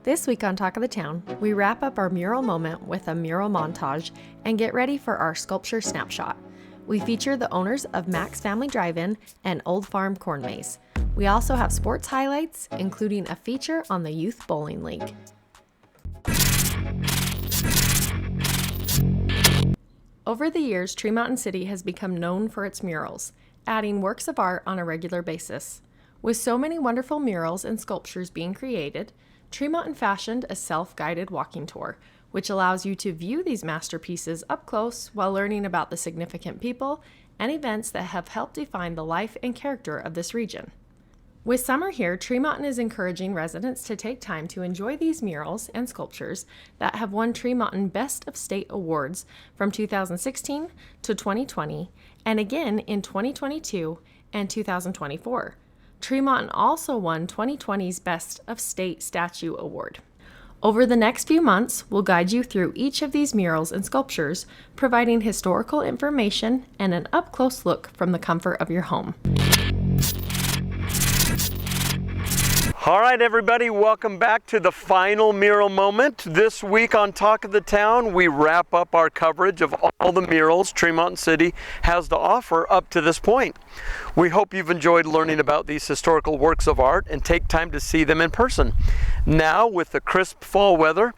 This week on Talk of the Town, we wrap up our mural moment with a mural montage and get ready for our sculpture snapshot. We feature the owners of Macks Family Drive-In and Old Farm Corn Maze. We also have sports highlights, including a feature on the Youth Bowling League. Over the years, Tree Mountain City has become known for its murals, adding works of art on a regular basis. With so many wonderful murals and sculptures being created, Tree Mountain fashioned a self-guided walking tour, which allows you to view these masterpieces up close while learning about the significant people and events that have helped define the life and character of this region. With summer here, Tree Mountain is encouraging residents to take time to enjoy these murals and sculptures that have won Tree Mountain Best of State Awards from 2016 to 2020, and again in 2022 and 2024. Tree Mountain also won 2020's Best of State Statue Award. Over the next few months, we'll guide you through each of these murals and sculptures, providing historical information and an up-close look from the comfort of your home. All right, everybody, welcome back to the final mural moment. This week on Talk of the Town, we wrap up our coverage of all the murals Tree Mountain City has to offer up to this point. We hope you've enjoyed learning about these historical works of art and take time to see them in person. Now, with the crisp fall weather,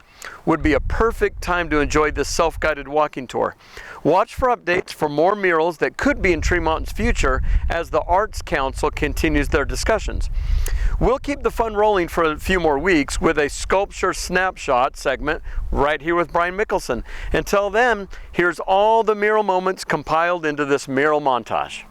would be a perfect time to enjoy this self-guided walking tour. Watch for updates for more murals that could be in Tree Mountain's future as the Arts Council continues their discussions. We'll keep the fun rolling for a few more weeks with a sculpture snapshot segment right here with Brian Mickelson. Until then, here's all the mural moments compiled into this mural montage.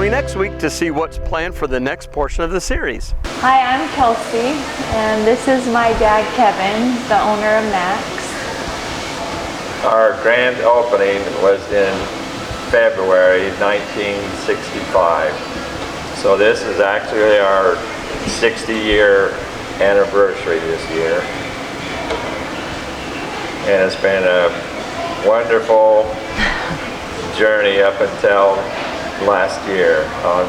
Next week to see what's planned for the next portion of the series. Hi, I'm Kelsey, and this is my dad, Kevin, the owner of Macks. Our grand opening was in February 1965. So this is actually our 60-year anniversary this year. And it's been a wonderful journey up until last year on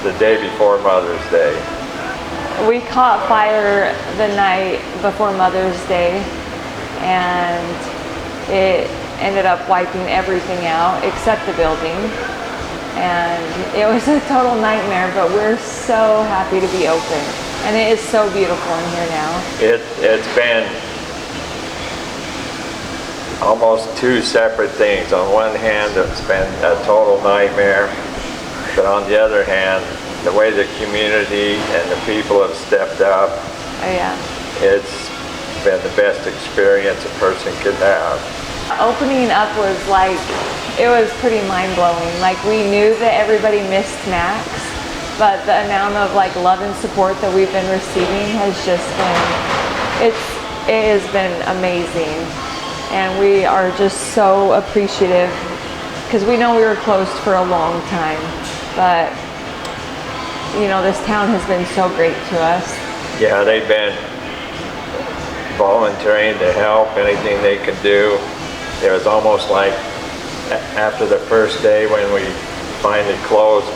the day before Mother's Day. We caught fire the night before Mother's Day, and it ended up wiping everything out except the building, and it was a total nightmare, but we're so happy to be open, and it is so beautiful in here now. It's been almost two separate things. On one hand, it's been a total nightmare, but on the other hand, the way the community and the people have stepped up, Oh yeah. it's been the best experience a person could have. Opening up was like, it was pretty mind-blowing. Like, we knew that everybody missed Macks, but the amount of like love and support that we've been receiving has just been, it has been amazing. And we are just so appreciative, because we know we were closed for a long time, but you know, this town has been so great to us. Yeah, they've been volunteering to help, anything they could do. It was almost like after the first day when we finally closed,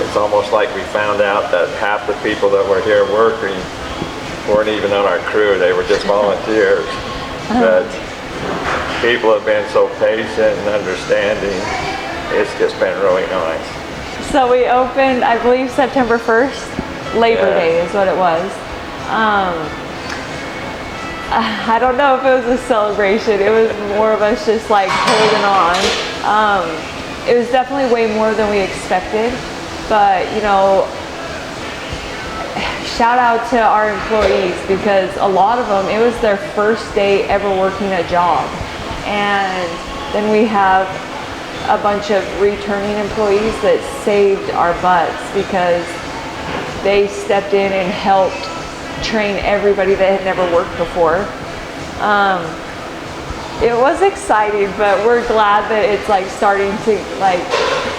it's almost like we found out that half the people that were here working weren't even on our crew, they were just volunteers. But people have been so patient and understanding, it's just been really nice. So we opened, I believe, September 1st, Labor Day is what it was. I don't know if it was a celebration. It was more of us just like holding on. It was definitely way more than we expected, but you know, shout out to our employees, because a lot of them, it was their first day ever working a job. And then we have a bunch of returning employees that saved our butts, because they stepped in and helped train everybody that had never worked before. It was exciting, but we're glad that it's like starting to like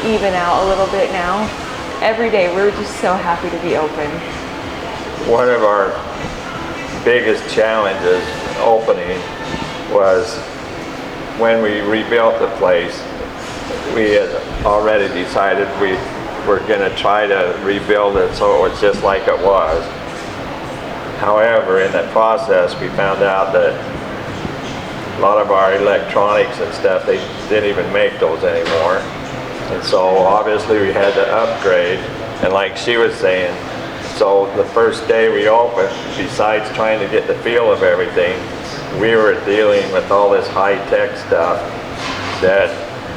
even out a little bit now. Every day we're just so happy to be open. One of our biggest challenges opening was when we rebuilt the place. We had already decided we were going to try to rebuild it so it was just like it was. However, in that process, we found out that a lot of our electronics and stuff, they didn't even make those anymore. And so obviously we had to upgrade. And like she was saying, so the first day we opened, besides trying to get the feel of everything, we were dealing with all this high-tech stuff that,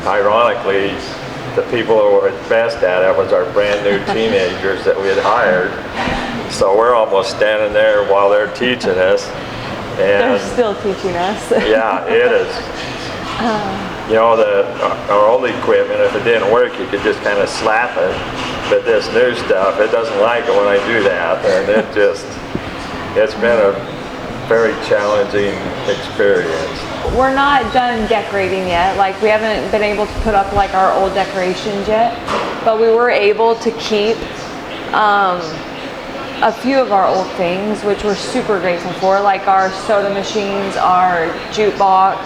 ironically, the people who were best at it was our brand new teenagers that we had hired. So we're almost standing there while they're teaching us. And they're still teaching us. Yeah, it is. You know, our old equipment, if it didn't work, you could just kind of slap it. But this new stuff, it doesn't like it when I do that. And it's been a very challenging experience. We're not done decorating yet. Like, we haven't been able to put up like our old decorations yet, but we were able to keep a few of our old things, which we're super grateful for, like our soda machines, our jukebox,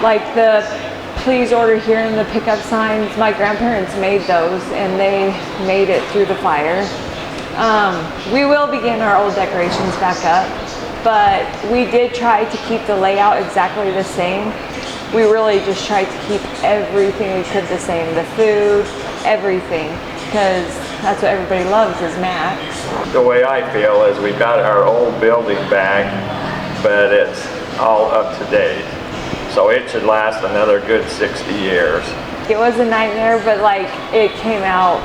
like the please order here and the pickup signs. My grandparents made those, and they made it through the fire. We will begin our old decorations back up, but we did try to keep the layout exactly the same. We really just tried to keep everything we could the same, the food, everything, because that's what everybody loves is Macks. The way I feel is we've got our old building back, but it's all up to date. So it should last another good 60 years. It was a nightmare, but like it came out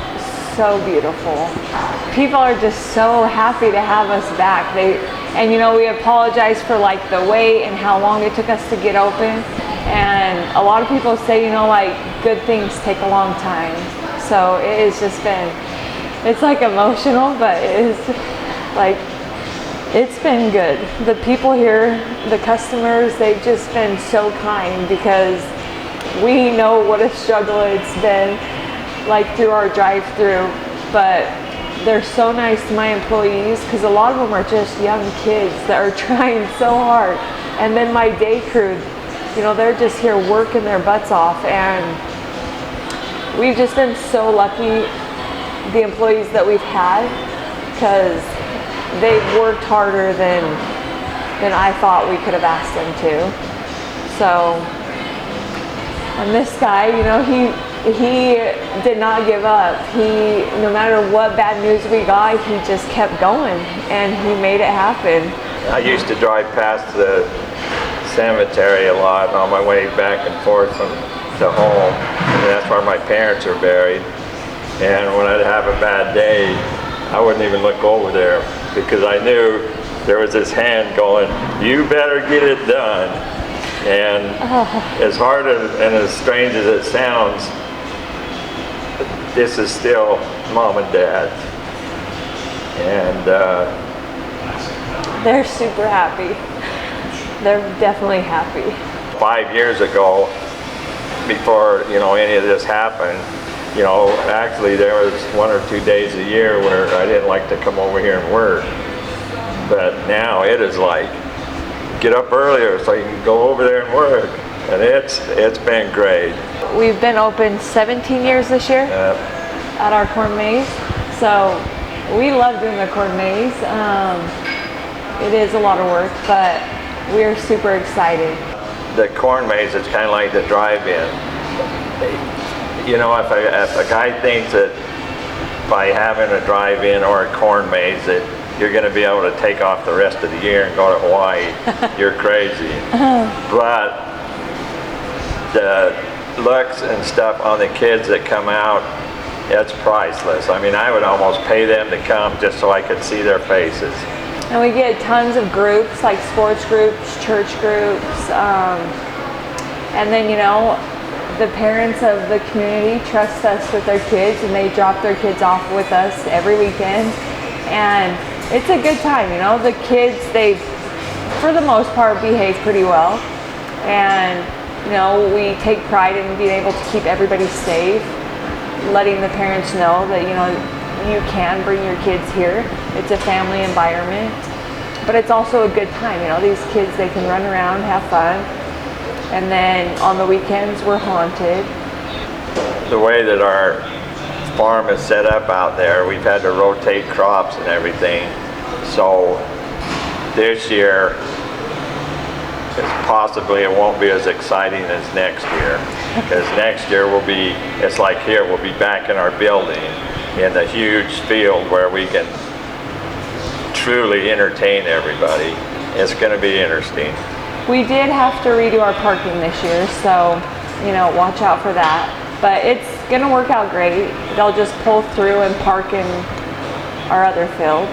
so beautiful. People are just so happy to have us back. And you know, we apologize for like the wait and how long it took us to get open. And a lot of people say, you know, like good things take a long time. So it has just been, it's like emotional, but it is like, it's been good. The people here, the customers, they've just been so kind, because we know what a struggle it's been like through our drive-through, but they're so nice to my employees, because a lot of them are just young kids that are trying so hard. And then my day crew, you know, they're just here working their butts off, and we've just been so lucky, the employees that we've had, because they've worked harder than I thought we could have asked them to. So, and this guy, you know, he did not give up. No matter what bad news we got, he just kept going, and he made it happen. I used to drive past the cemetery a lot on my way back and forth to home. And that's where my parents are buried. And when I'd have a bad day, I wouldn't even look over there because I knew there was this hand going, you better get it done. And as hard and as strange as it sounds, this is still Mom and Dad. And they're super happy. They're definitely happy. 5 years ago, before any of this happened, actually there was 1 or 2 days a year where I didn't like to come over here and work. But now it is like, get up earlier so you can go over there and work. And it's been great. We've been open 17 years this year at our corn maze. So we love doing the corn maze. It is a lot of work, but we are super excited. The corn maze is kind of like the drive-in. If a guy thinks that by having a drive-in or a corn maze that you're going to be able to take off the rest of the year and go to Hawaii, you're crazy. But the looks and stuff on the kids that come out, it's priceless. I mean, I would almost pay them to come just so I could see their faces. And we get tons of groups, like sports groups, church groups, and then, the parents of the community trust us with their kids, and they drop their kids off with us every weekend. And it's a good time, The kids, they, for the most part, behave pretty well. And, we take pride in being able to keep everybody safe, letting the parents know that, you can bring your kids here. It's a family environment, but it's also a good time. These kids, they can run around, have fun. And then on the weekends, we're haunted. The way that our farm is set up out there, we've had to rotate crops and everything. So this year, possibly it won't be as exciting as next year. Because next year it's like here, we'll be back in our building in the huge field where we can truly entertain everybody. It's going to be interesting. We did have to redo our parking this year, so, watch out for that. But it's going to work out great. They'll just pull through and park in our other field.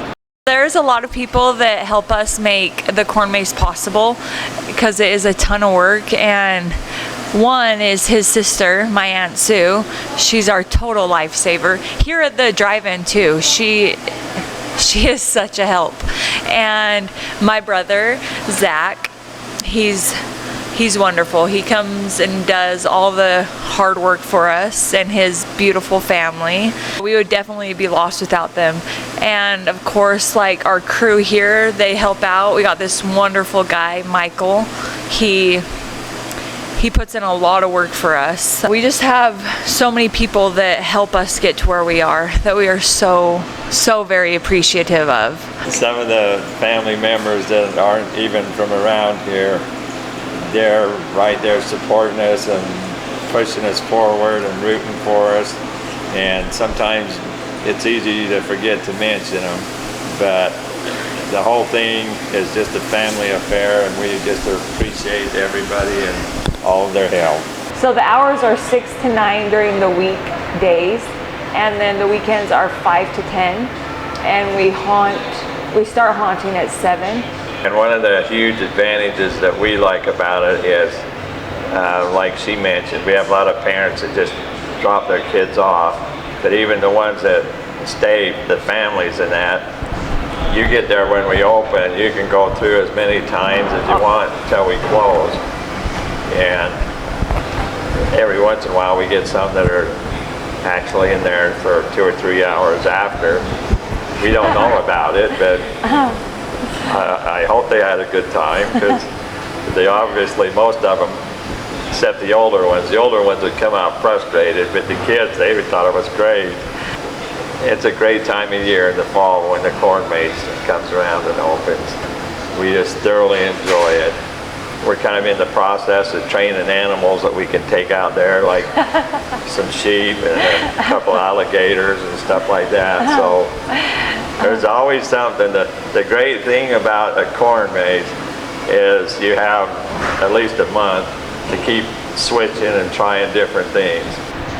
There's a lot of people that help us make the corn maze possible because it is a ton of work, and one is his sister, my Aunt Sue. She's our total lifesaver. Here at the drive-in too, she is such a help. And my brother, Zach, he's wonderful. He comes and does all the hard work for us and his beautiful family. We would definitely be lost without them. And of course, like our crew here, they help out. We got this wonderful guy, Michael. He puts in a lot of work for us. We just have so many people that help us get to where we are that we are so very appreciative of. Some of the family members that aren't even from around here, they're right there supporting us and pushing us forward and rooting for us. And sometimes it's easy to forget to mention them, but the whole thing is just a family affair, and we just appreciate everybody and all of their help. So the hours are 6 to 9 during the weekdays, and then the weekends are 5 to 10, and we start haunting at 7. And one of the huge advantages that we like about it is, like she mentioned, we have a lot of parents that just drop their kids off, but even the ones that stay, the families and that, you get there when we open, you can go through as many times as you want until we close. And every once in a while we get some that are actually in there for 2 or 3 hours after. We don't know about it, but I hope they had a good time, because they obviously, most of them, except the older ones would come out frustrated, but the kids, they thought it was great. It's a great time of year in the fall when the corn maze comes around and opens. We just thoroughly enjoy it. We're kind of in the process of training animals that we can take out there, like some sheep and a couple alligators and stuff like that. So there's always something. The great thing about a corn maze is you have at least a month to keep switching and trying different things.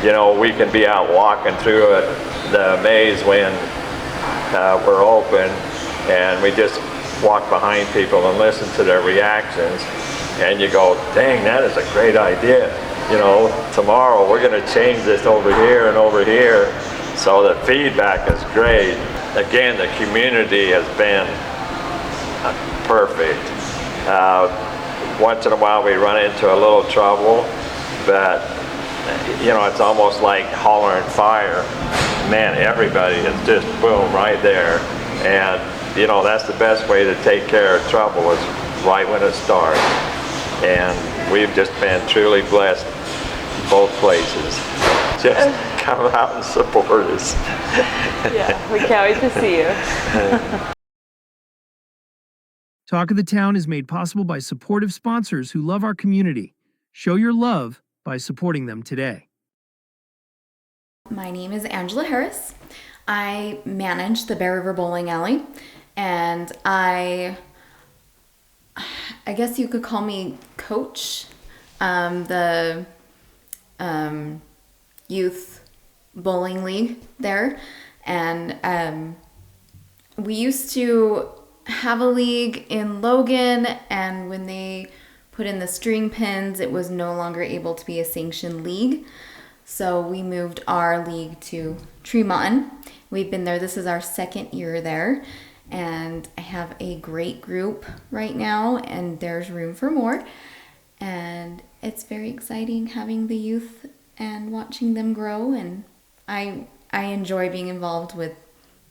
You know, we can be out walking through the maze when we're open, and we just walk behind people and listen to their reactions, and you go, dang, that is a great idea. You know, tomorrow we're going to change this over here and over here. So the feedback is great. Again, the community has been perfect. Once in a while we run into a little trouble, but you know, it's almost like hollering fire. Man, everybody is just boom right there. And you know, that's the best way to take care of trouble, is right when it starts. And we've just been truly blessed both places. Just come out and support us. Yeah, we can't wait to see you. Talk of the Town is made possible by supportive sponsors who love our community. Show your love by supporting them today. My name is Angela Harris. I manage the Bear River Bowling Alley, and I guess you could call me coach the youth bowling league there. And we used to have a league in Logan, and when they put in the string pins, it was no longer able to be a sanctioned league. So we moved our league to Tremont. We've been there, this is our second year there, and I have a great group right now, and there's room for more. And it's very exciting having the youth and watching them grow, and I enjoy being involved with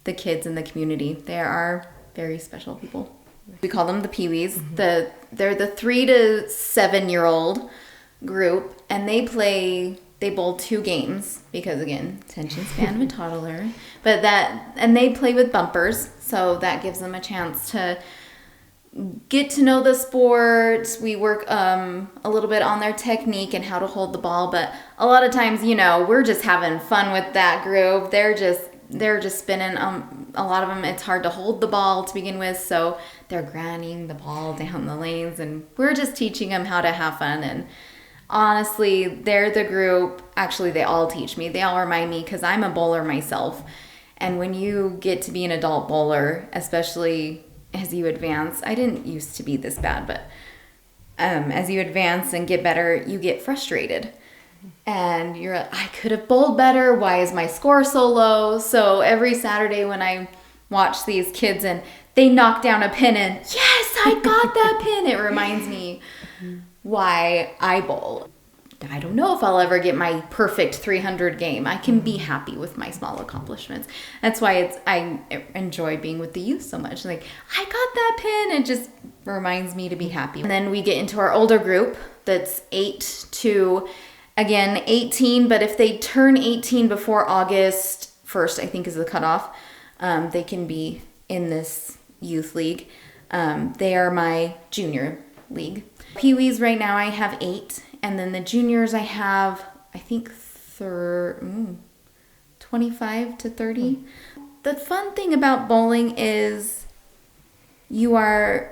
the kids in the community. They are very special people. We call them the Pee-wees. They're the 3 to 7 year old group, and they bowl 2 games because, again, attention span of a toddler. And they play with bumpers, so that gives them a chance to get to know the sport. We work a little bit on their technique and how to hold the ball, but a lot of times, you know, we're just having fun with that group. They're just spinning. A lot of them, it's hard to hold the ball to begin with, so they're grounding the ball down the lanes, and we're just teaching them how to have fun. And honestly, they're the group, actually they all teach me. They all remind me, because I'm a bowler myself. And when you get to be an adult bowler, especially as you advance, I didn't used to be this bad, but as you advance and get better, you get frustrated. And you're like, I could have bowled better. Why is my score so low? So every Saturday when I watch these kids and they knock down a pin and, yes, I got that pin, it reminds me why I bowl. I don't know if I'll ever get my perfect 300 game. I can be happy with my small accomplishments. That's why I enjoy being with the youth so much. Like, I got that pin. It just reminds me to be happy. And then we get into our older group that's 8 to, again, 18. But if they turn 18 before August 1st, I think is the cutoff, they can be in this youth league. They are my junior league. Pee-wees right now I have 8. And then the juniors I have, I think, 25 to 30. The fun thing about bowling is you have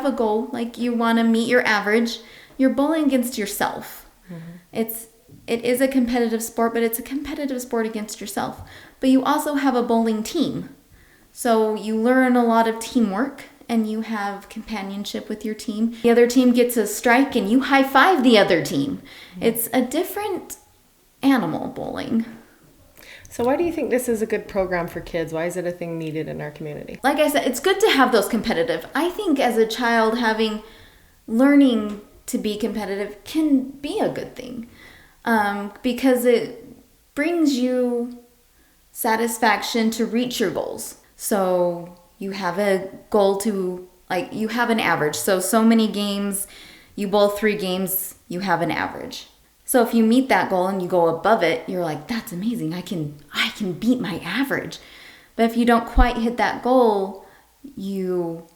a goal, like you want to meet your average. You're bowling against yourself. It is a competitive sport, but it's a competitive sport against yourself. But you also have a bowling team. So you learn a lot of teamwork, and you have companionship with your team. The other team gets a strike and you high five the other team. It's a different animal, bowling. So why do you think this is a good program for kids? Why is it a thing needed in our community? Like I said, it's good to have those competitive. I think as a child, learning to be competitive can be a good thing, because it brings you satisfaction to reach your goals. So you have a goal to, like, you have an average. So many games, you bowl 3 games, you have an average. So if you meet that goal and you go above it, you're like, that's amazing. I can beat my average. But if you don't quite hit that goal, you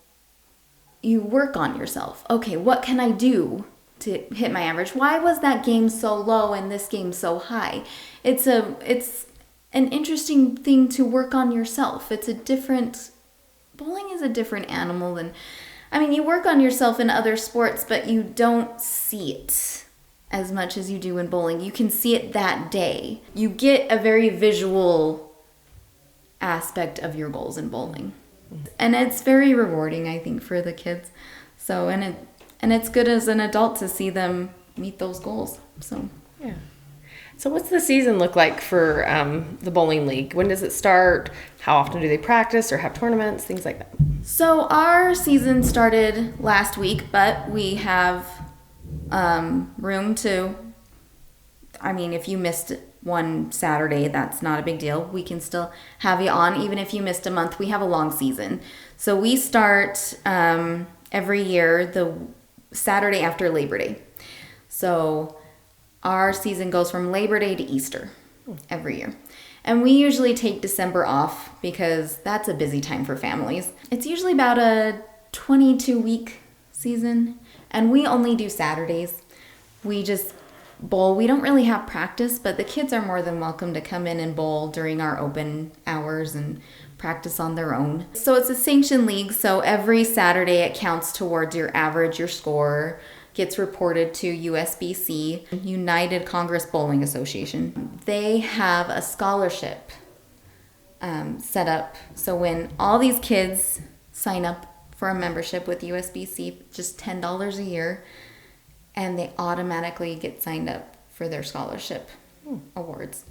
work on yourself. Okay, what can I do to hit my average? Why was that game so low and this game so high? It's an interesting thing to work on yourself. Bowling is a different animal than I mean, you work on yourself in other sports, but you don't see it as much as you do in bowling. You can see it that day. You get a very visual aspect of your goals in bowling. And it's very rewarding, I think, for the kids. So, and it's good as an adult to see them meet those goals. So, yeah. So what's the season look like for the bowling league? When does it start? How often do they practice or have tournaments, things like that? So our season started last week, but we have room to, I mean, if you missed one Saturday, that's not a big deal. We can still have you on, even if you missed a month. We have a long season. So we start every year the Saturday after Labor Day. So our season goes from Labor Day to Easter every year. And we usually take December off because that's a busy time for families. It's usually about a 22-week season, and we only do Saturdays. We just bowl. We don't really have practice, but the kids are more than welcome to come in and bowl during our open hours and practice on their own. So it's a sanctioned league, so every Saturday it counts towards your average, your score, gets reported to USBC, United Congress Bowling Association. They have a scholarship set up. So when all these kids sign up for a membership with USBC, just $10 a year, and they automatically get signed up for their scholarship awards.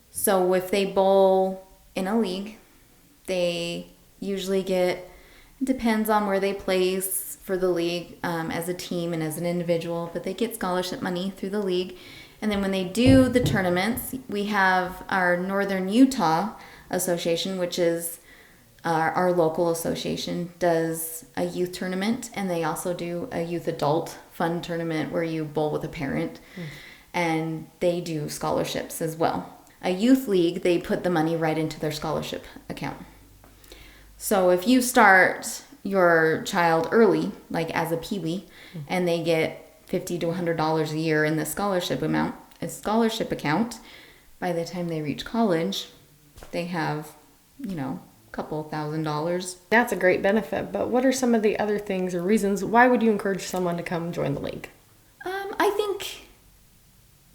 So if they bowl in a league, they usually get, it depends on where they place for the league as a team and as an individual, but they get scholarship money through the league. And then when they do the tournaments, we have our Northern Utah Association, which is our local association, does a youth tournament, and they also do a youth adult fun tournament where you bowl with a parent, and they do scholarships as well. A youth league, they put the money right into their scholarship account. So if you start your child early, like as a peewee, and they get $50 to $100 a year in the scholarship account, by the time they reach college, they have, a couple $1,000s. That's a great benefit, but what are some of the other things or reasons why would you encourage someone to come join the league? I think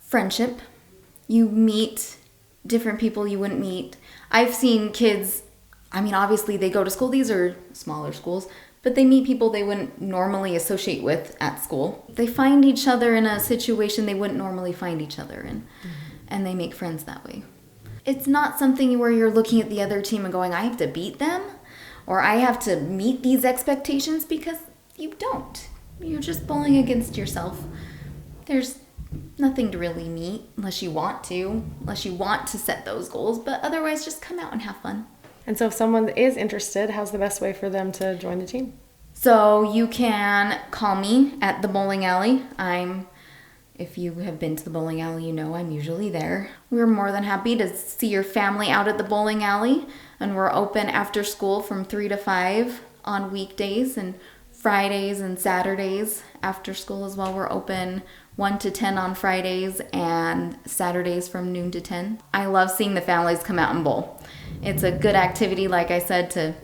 friendship. You meet different people you wouldn't meet. I've seen kids, obviously they go to school. These are smaller schools, but they meet people they wouldn't normally associate with at school. They find each other in a situation they wouldn't normally find each other in, and they make friends that way. It's not something where you're looking at the other team and going, I have to beat them, or I have to meet these expectations, because you don't. You're just bowling against yourself. There's nothing to really meet unless you want to set those goals, but otherwise just come out and have fun. And so if someone is interested, how's the best way for them to join the team? So you can call me at the bowling alley. If you have been to the bowling alley, I'm usually there. We're more than happy to see your family out at the bowling alley, and we're open after school from 3 to 5 on weekdays, and Fridays and Saturdays after school as well. We're open 1 to 10 on Fridays and Saturdays from noon to 10. I love seeing the families come out and bowl. It's a good activity, like I said, to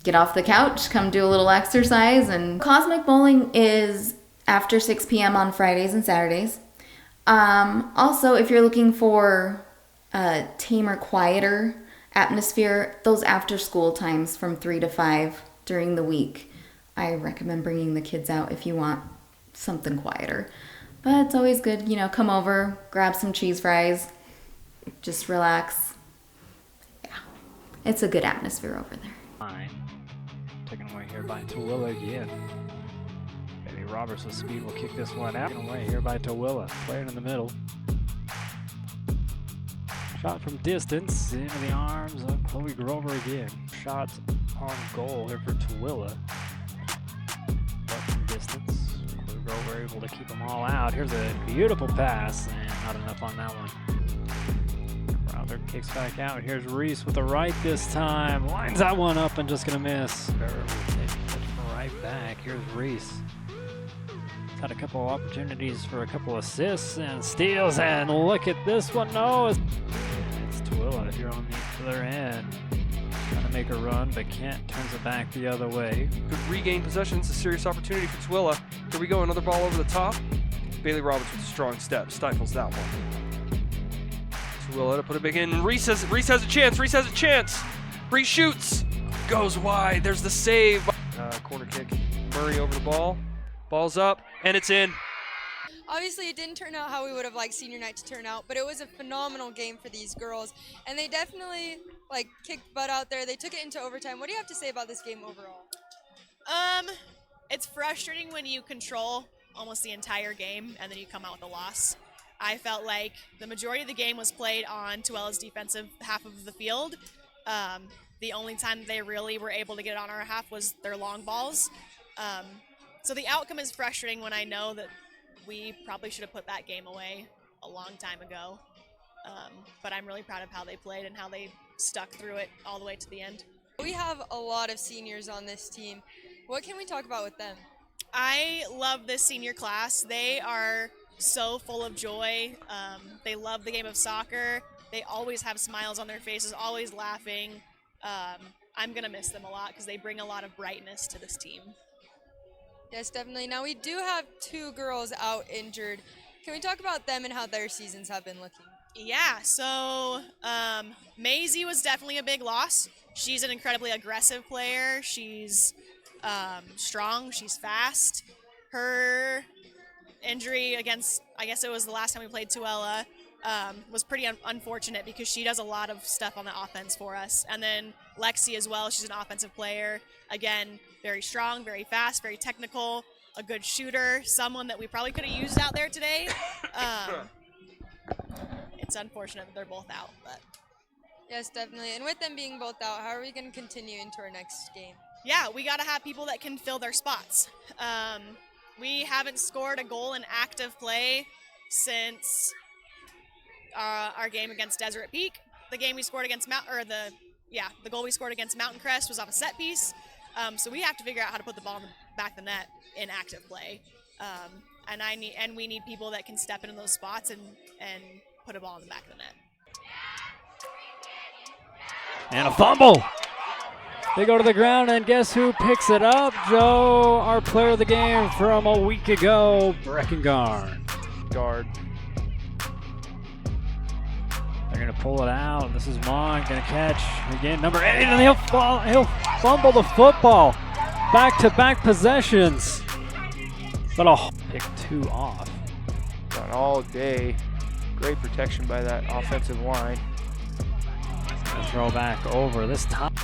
get off the couch, come do a little exercise. And Cosmic Bowling is after 6 p.m. on Fridays and Saturdays. Also, if you're looking for a tamer, quieter atmosphere, those after school times from 3 to 5 during the week, I recommend bringing the kids out if you want something quieter. But it's always good, come over, grab some cheese fries, just relax. Yeah, it's a good atmosphere over there. Fine. Taken away here by Tooele again. Maybe Roberts with speed will kick this one out. Taken away here by Tooele. Playing in the middle. Shot from distance into the arms of Chloe Grover again. Shot on goal here for Tooele. But from distance, Chloe Grover able to keep them all out. Here's a beautiful pass, and not enough on that one. Crowther kicks back out. Here's Reese with the right this time. Lines that one up and just gonna miss. Barrett will take it right back. Here's Reese. Had a couple opportunities for a couple assists and steals, and look at this one. No, it's Tooele here on the other end. Trying to make a run, but Kent turns it back the other way. Could regain possession. It's a serious opportunity for Tooele. Here we go, another ball over the top. Bailey Roberts with a strong step, stifles that one. Tooele to put it back in. Reese has a chance. Reese shoots. Goes wide. There's the save. Corner kick. Murray over the ball. Ball's up, and it's in. Obviously, it didn't turn out how we would have liked senior night to turn out, but it was a phenomenal game for these girls, and they definitely kicked butt out there. They took it into overtime. What do you have to say about this game overall? It's frustrating when you control almost the entire game and then you come out with a loss. I felt like the majority of the game was played on Tooele's defensive half of the field. The only time they really were able to get it on our half was their long balls. So the outcome is frustrating when I know that we probably should have put that game away a long time ago. But I'm really proud of how they played and how they stuck through it all the way to the end. We have a lot of seniors on this team. What can we talk about with them? I love this senior class. They are so full of joy. They love the game of soccer. They always have smiles on their faces, always laughing. I'm going to miss them a lot because they bring a lot of brightness to this team. Yes, definitely. Now, we do have 2 girls out injured. Can we talk about them and how their seasons have been looking? Yeah, so Maisie was definitely a big loss. She's an incredibly aggressive player. She's strong. She's fast. Her injury against, I guess it was the last time we played Tooele, was pretty unfortunate because she does a lot of stuff on the offense for us. And then Lexi as well. She's an offensive player. Again, very strong, very fast, very technical, a good shooter, someone that we probably could have used out there today. It's unfortunate that they're both out, but. Yes, definitely. And with them being both out, how are we going to continue into our next game? Yeah, we got to have people that can fill their spots. We haven't scored a goal in active play since our game against Deseret Peak. The game we scored against the goal we scored against Mountain Crest was off a set piece. So we have to figure out how to put the ball in the back of the net in active play. And we need people that can step into those spots and put a ball in the back of the net. And a fumble. They go to the ground, and guess who picks it up? Joe, our player of the game from a week ago, Breckengarn. Guard. They're going to pull it out. This is Mon going to catch again, number 8, and he'll fumble the football. Back-to-back possessions. But I'll pick 2 off. Gone all day. Great protection by that offensive line. Gonna throw back over this time.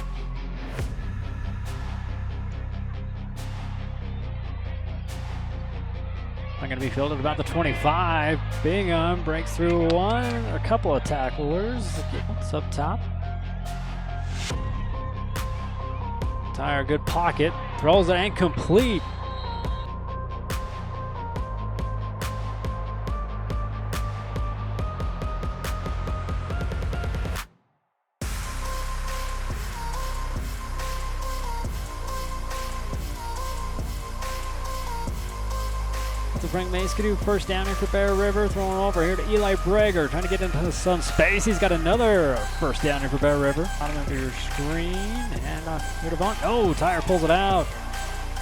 I'm going to be filled at about the 25. Bingham breaks through a couple of tacklers. It's up top. Tyre, good pocket. Throws it incomplete. To Frank Maskadoo, first down here for Bear River, throwing over here to Eli Breger, trying to get into some space. He's got another first down here for Bear River. Bottom of your screen, and here to Vaughn. Oh, Tyre pulls it out.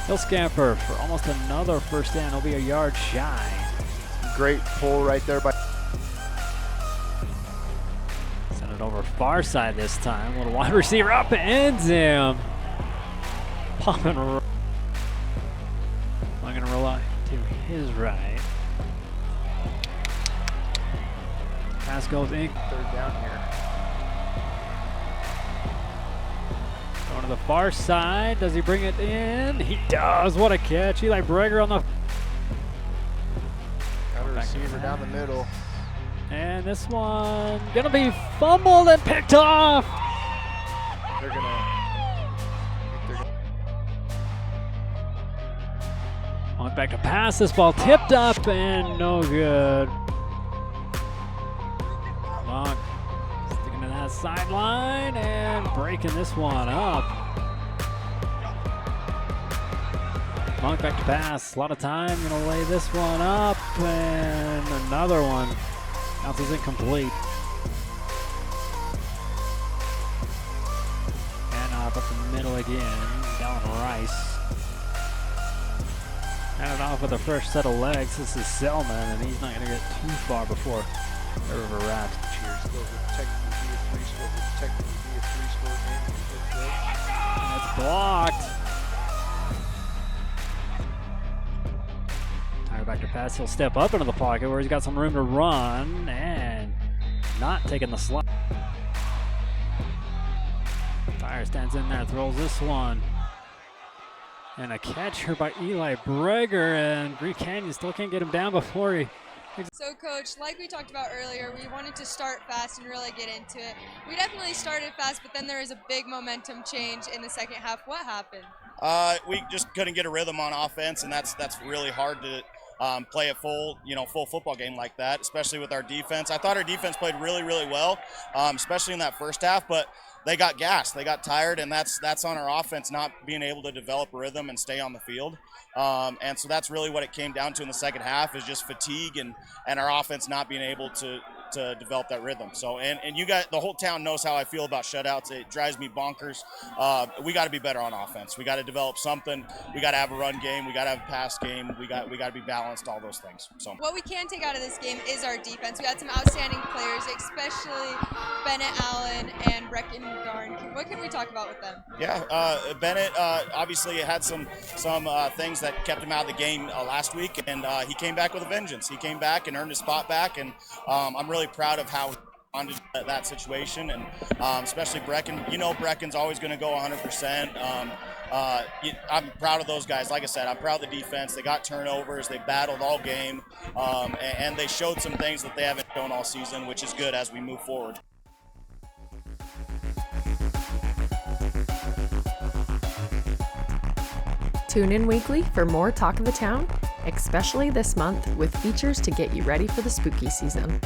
He'll scamper for almost another first down. He'll be a yard shy. Great pull right there by. Send it over far side this time. Little wide receiver up and ends him. Pop and roll. I'm going to rely to his right. Pass goes in. 3rd down here. Going to the far side. Does he bring it in? He does. What a catch. Eli Breger on the. Got a receiver down the middle. And this one gonna be fumbled and picked off. They're gonna. On back to pass. This ball tipped up and no good. Monk sticking to that sideline and breaking this one up. Monk back to pass. A lot of time. Gonna lay this one up and another one. Bounces incomplete. And up the middle again. Down Rice. And it off with a fresh set of legs. This is Selman, and he's not going to get too far before River Raps. Cheers. Score would technically be a 3-score. Would technically be a 3-score game. And it's blocked. Back to pass. He'll step up into the pocket where he's got some room to run and not taking the slot. Fire stands in there, throws this one. And a catch here by Eli Breger, and Greek Canyon still can't get him down before he... So Coach, like we talked about earlier, we wanted to start fast and really get into it. We definitely started fast, but then there was a big momentum change in the second half. What happened? We just couldn't get a rhythm on offense, and that's really hard to play a full football game like that, especially with our defense. I thought our defense played really, really well, especially in that first half, but they got gassed, they got tired, and that's on our offense not being able to develop a rhythm and stay on the field. And so that's really what it came down to in the second half, is just fatigue and our offense not being able to develop that rhythm. So and you got the whole town knows how I feel about shutouts. It drives me bonkers. We got to be better on offense. We got to develop something. We got to have a run game. We got to have a pass game. We got to be balanced. All those things. So what we can take out of this game is our defense. We had some outstanding players, especially Bennett Allen and Brecken Garn. What can we talk about with them? Yeah, Bennett obviously had some things that kept him out of the game last week, and he came back with a vengeance. He came back and earned his spot back, and I'm really proud of how he responded to that situation, and especially Brecken. Brecken's always going to go 100%. I'm proud of those guys. Like I said, I'm proud of the defense. They got turnovers. They battled all game, and they showed some things that they haven't shown all season, which is good as we move forward. Tune in weekly for more Talk of the Town, especially this month with features to get you ready for the spooky season.